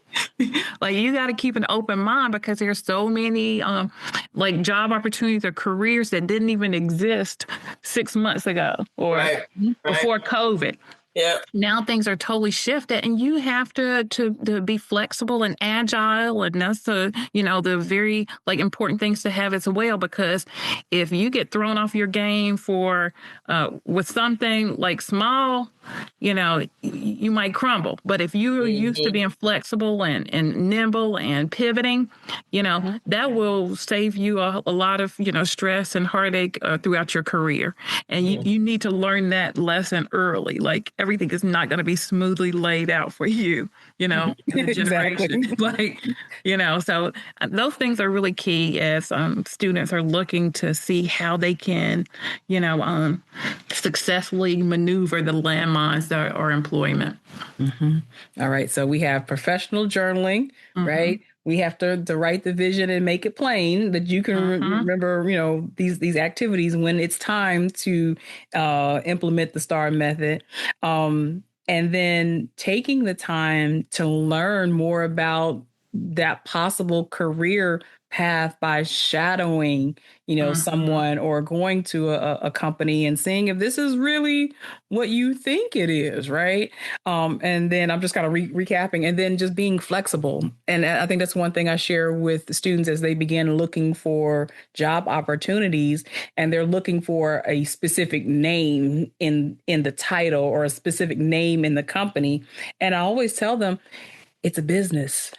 Like you got to keep an open mind because there's so many like job opportunities or careers that didn't even exist 6 months ago or before COVID. Yeah. Now things are totally shifted, and you have to be flexible and agile, and that's the very important things to have as well. Because if you get thrown off your game for with something like small, you might crumble. But if you're used to being flexible and nimble and pivoting, that will save you a lot of stress and heartache throughout your career. And you need to learn that lesson early. Like, everything is not going to be smoothly laid out for you, as a generation. So those things are really key as students are looking to see how they can, successfully maneuver the landmines that are employment. All right. So we have professional journaling, right? We have to write the vision and make it plain that you can remember, these activities when it's time to implement the STAR method. And then taking the time to learn more about that possible career path by shadowing, someone, or going to a company and seeing if this is really what you think it is, right? And then I'm just kind of recapping, and then just being flexible. And I think that's one thing I share with the students as they begin looking for job opportunities, and they're looking for a specific name in the title or a specific name in the company. And I always tell them, it's a business.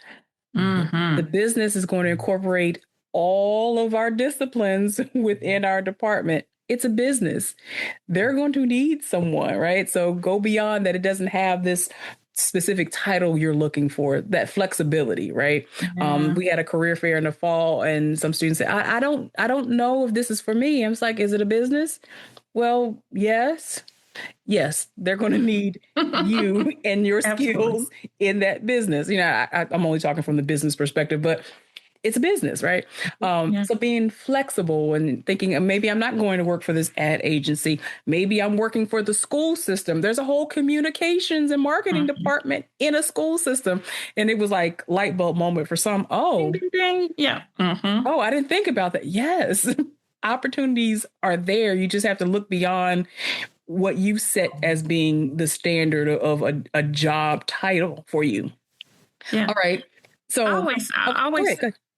The business is going to incorporate all of our disciplines within our department. It's a business. They're going to need someone, right? So go beyond that. It doesn't have this specific title you're looking for, that flexibility, right? We had a career fair in the fall, and some students said, I don't know if this is for me. I was like, is it a business? Well, yes, they're going to need you and your skills in that business. I'm only talking from the business perspective, but it's a business, right? So being flexible and thinking, maybe I'm not going to work for this ad agency. Maybe I'm working for the school system. There's a whole communications and marketing department in a school system. And it was like light bulb moment for some. Oh, ding, ding, ding. Yeah. Oh, I didn't think about that. Yes. Opportunities are there. You just have to look beyond what you set as being the standard of a job title for you. Yeah. All right. So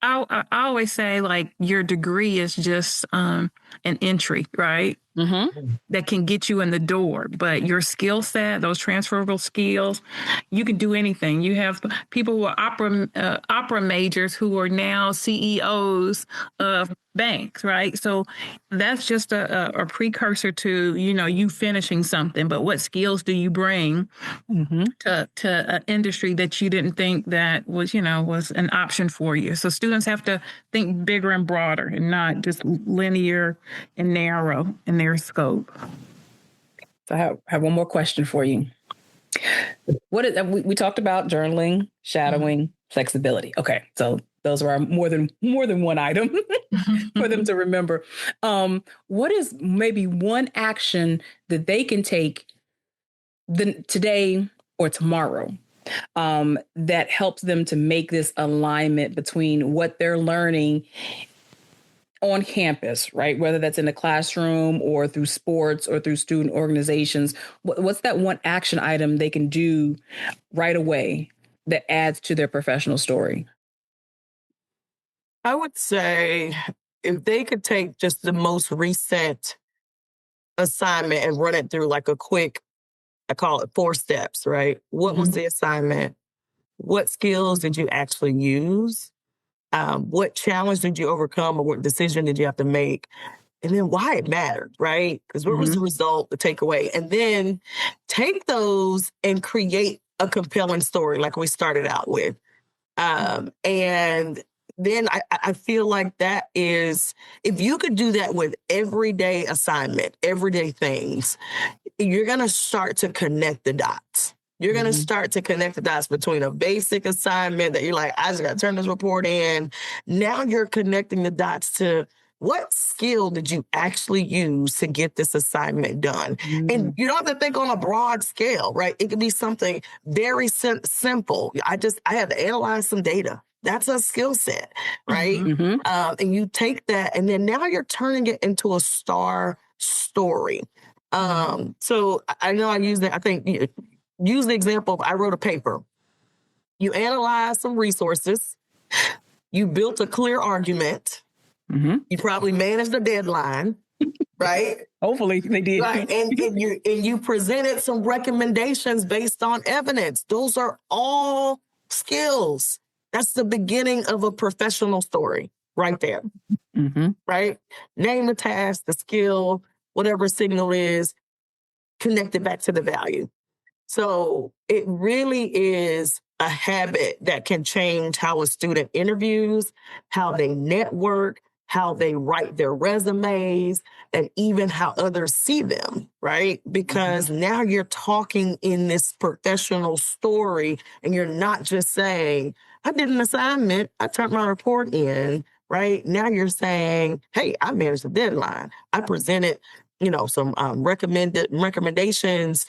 I always say, like, your degree is just an entry, right? That can get you in the door, but your skill set, those transferable skills, you can do anything. You have people who are opera majors who are now CEOs of banks, right? So that's just a precursor to you finishing something. But what skills do you bring to an industry that you didn't think that was an option for you? So students have to think bigger and broader, and not just linear and narrow in their scope. So I have one more question for you. What is we talked about journaling, shadowing, flexibility. Okay, so those are more than one item for them to remember. What is maybe one action that they can take today or tomorrow that helps them to make this alignment between what they're learning on campus, right? Whether that's in the classroom or through sports or through student organizations. What's that one action item they can do right away that adds to their professional story? I would say if they could take just the most recent assignment and run it through like a quick, I call it 4 steps, right? What was the assignment? What skills did you actually use? What challenge did you overcome, or what decision did you have to make? And then why it mattered, right? Because what was the result, the takeaway? And then take those and create a compelling story like we started out with. And then I feel like that is, if you could do that with everyday assignment, everyday things, you're going to start to connect the dots. You're going to start to connect the dots between a basic assignment that you're like, I just got to turn this report in. Now you're connecting the dots to what skill did you actually use to get this assignment done? And you don't have to think on a broad scale, right? It could be something very simple. I had to analyze some data. That's a skill set, right? And you take that, and then now you're turning it into a STAR story. So I know I use that. I think use the example of I wrote a paper. You analyze some resources. You built a clear argument. Mm-hmm. You probably managed a deadline, right? Hopefully they did. Right. And you presented some recommendations based on evidence. Those are all skills. That's the beginning of a professional story right there. Mm-hmm. Right? Name the task, the skill, whatever signal is, connect it back to the value. So it really is a habit that can change how a student interviews, how they network, how they write their resumes, and even how others see them, right? Because now you're talking in this professional story and you're not just saying, I did an assignment, I turned my report in, right? Now you're saying, hey, I managed the deadline. I presented some recommendations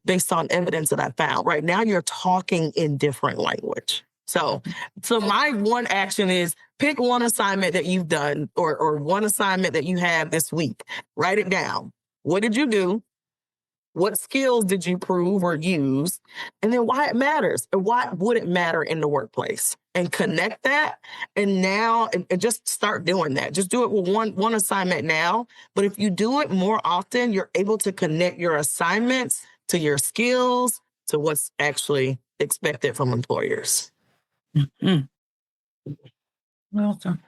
based on evidence that I found. Right now, you're talking in different language. So my one action is pick one assignment that you've done or one assignment that you have this week. Write it down. What did you do? What skills did you prove or use? And then why it matters and why would it matter in the workplace? And connect that. And now and just start doing that. Just do it with one assignment now. But if you do it more often, you're able to connect your assignments to your skills, to what's actually expected from employers. Mm-hmm. Well done.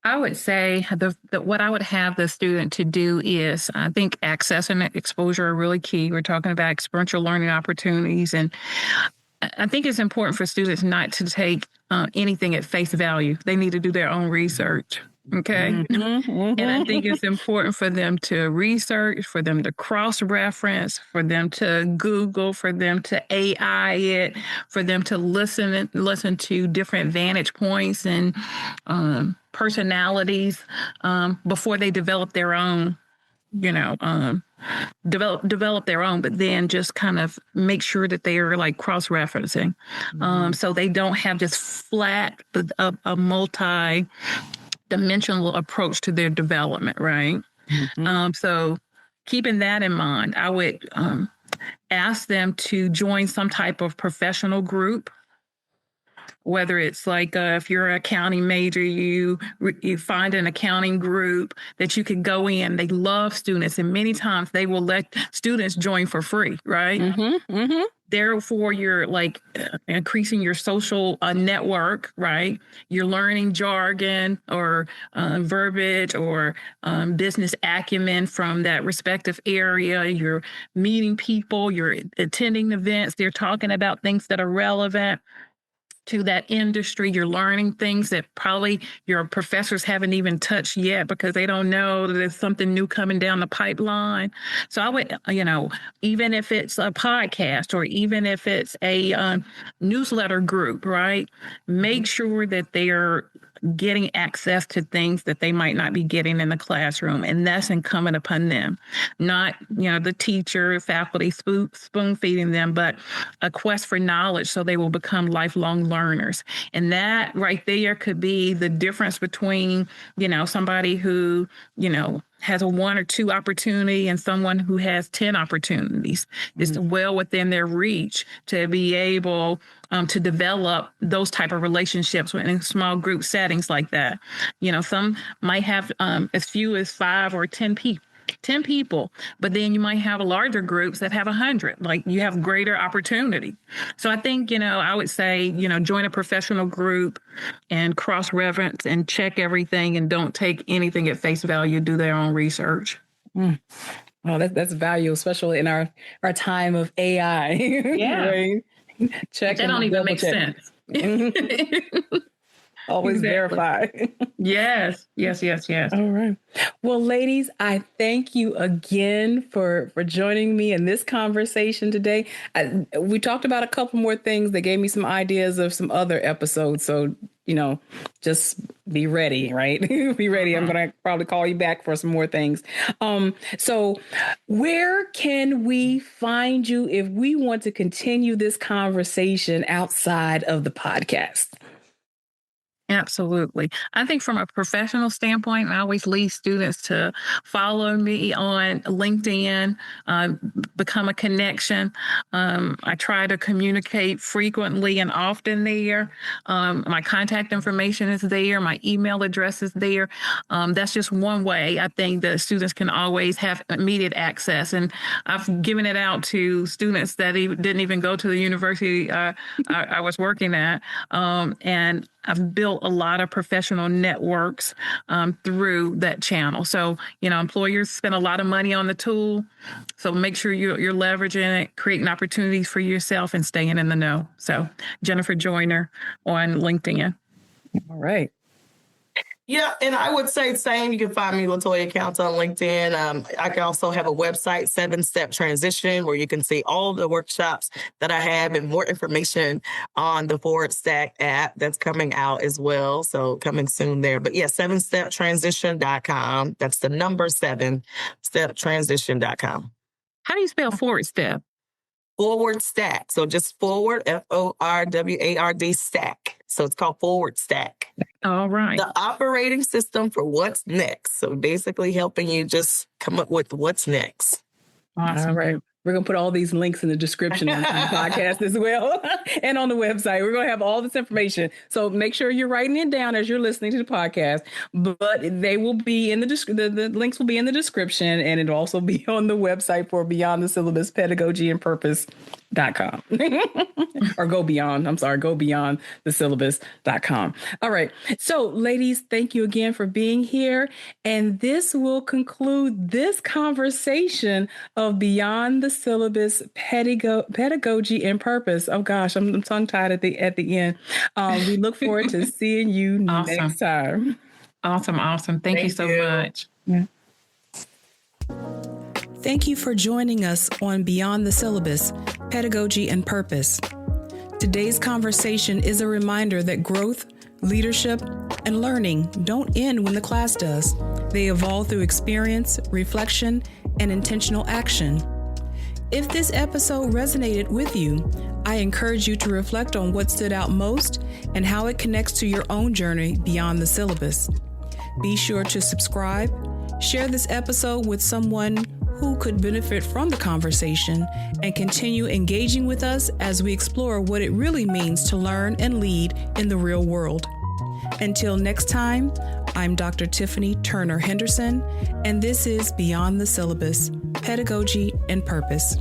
I would say what I would have the student to do is, I think access and exposure are really key. We're talking about experiential learning opportunities. And I think it's important for students not to take anything at face value. They need to do their own research. Okay. Mm-hmm. Mm-hmm. And I think it's important for them to research, for them to cross-reference, for them to Google, for them to AI it, for them to listen to different vantage points and personalities before they develop their own, develop their own, but then just kind of make sure that they are like cross-referencing. So they don't have just flat, a multi-dimensional approach to their development, right? Mm-hmm. So keeping that in mind, I would ask them to join some type of professional group. Whether it's like if you're an accounting major, you find an accounting group that you could go in. They love students, and many times they will let students join for free, right? Mm-hmm. Mm-hmm. Therefore, you're like increasing your social network, right? You're learning jargon or verbiage or business acumen from that respective area. You're meeting people, you're attending events. They're talking about things that are relevant to that industry. You're learning things that probably your professors haven't even touched yet because they don't know that there's something new coming down the pipeline. So I would, even if it's a podcast or even if it's a newsletter group, right? Make sure that they're getting access to things that they might not be getting in the classroom. And that's incumbent upon them, not, the teacher, faculty spoon feeding them, but a quest for knowledge so they will become lifelong learners. And that right there could be the difference between, somebody who, has a 1 or 2 opportunity and someone who has 10 opportunities. It's well within their reach to be able to develop those type of relationships in small group settings like that. Some might have as few as 5 or 10 people, but then you might have larger groups that have 100, like you have greater opportunity. So I think, I would say, join a professional group and cross-reference and check everything and don't take anything at face value, do their own research. Well, that's value, especially in our time of AI. Yeah. Right? Check. That don't even make sense. Always verify. Yes. All right. Well, ladies, I thank you again for joining me in this conversation today. We talked about a couple more things that gave me some ideas of some other episodes. So, just be ready, right? Be ready. I'm going to probably call you back for some more things. So where can we find you if we want to continue this conversation outside of the podcast? Absolutely. I think from a professional standpoint, I always lead students to follow me on LinkedIn, become a connection. I try to communicate frequently and often there. My contact information is there. My email address is there. That's just one way I think that students can always have immediate access. And I've given it out to students that didn't even go to the university I was working at. And I've built a lot of professional networks through that channel. So, employers spend a lot of money on the tool. So make sure you're leveraging it, creating opportunities for yourself and staying in the know. So Jennifer Joyner on LinkedIn. All right. Yeah, and I would say same. You can find me, LaToya Counts, on LinkedIn. I can also have a website, 7-Step Transition, where you can see all the workshops that I have and more information on the Forward Stack app that's coming out as well. So coming soon there. But yeah, 7steptransition.com. That's the number 7steptransition.com. How do you spell Forward Step? Forward Stack. So just forward, FORWARD stack. So it's called Forward Stack. All right. The operating system for what's next. So basically helping you just come up with what's next. Awesome. All right. We're going to put all these links in the description of the podcast as well and on the website. We're going to have all this information. So make sure you're writing it down as you're listening to the podcast, but they will be in the links will be in the description, and it'll also be on the website for Beyond the Syllabus Pedagogy and Purpose.com or go beyond the syllabus.com. All right. So ladies, thank you again for being here. And this will conclude this conversation of Beyond the Syllabus Pedagogy and Purpose. Oh gosh, I'm tongue tied at the end. We look forward to seeing you next time. Awesome. Thank you so much. Yeah. Thank you for joining us on Beyond the Syllabus, Pedagogy and Purpose. Today's conversation is a reminder that growth, leadership, and learning don't end when the class does. They evolve through experience, reflection, and intentional action. If this episode resonated with you, I encourage you to reflect on what stood out most and how it connects to your own journey beyond the syllabus. Be sure to subscribe, share this episode with someone who could benefit from the conversation, and continue engaging with us as we explore what it really means to learn and lead in the real world. Until next time, I'm Dr. Tiffany Turner-Henderson, and this is Beyond the Syllabus, Pedagogy and Purpose.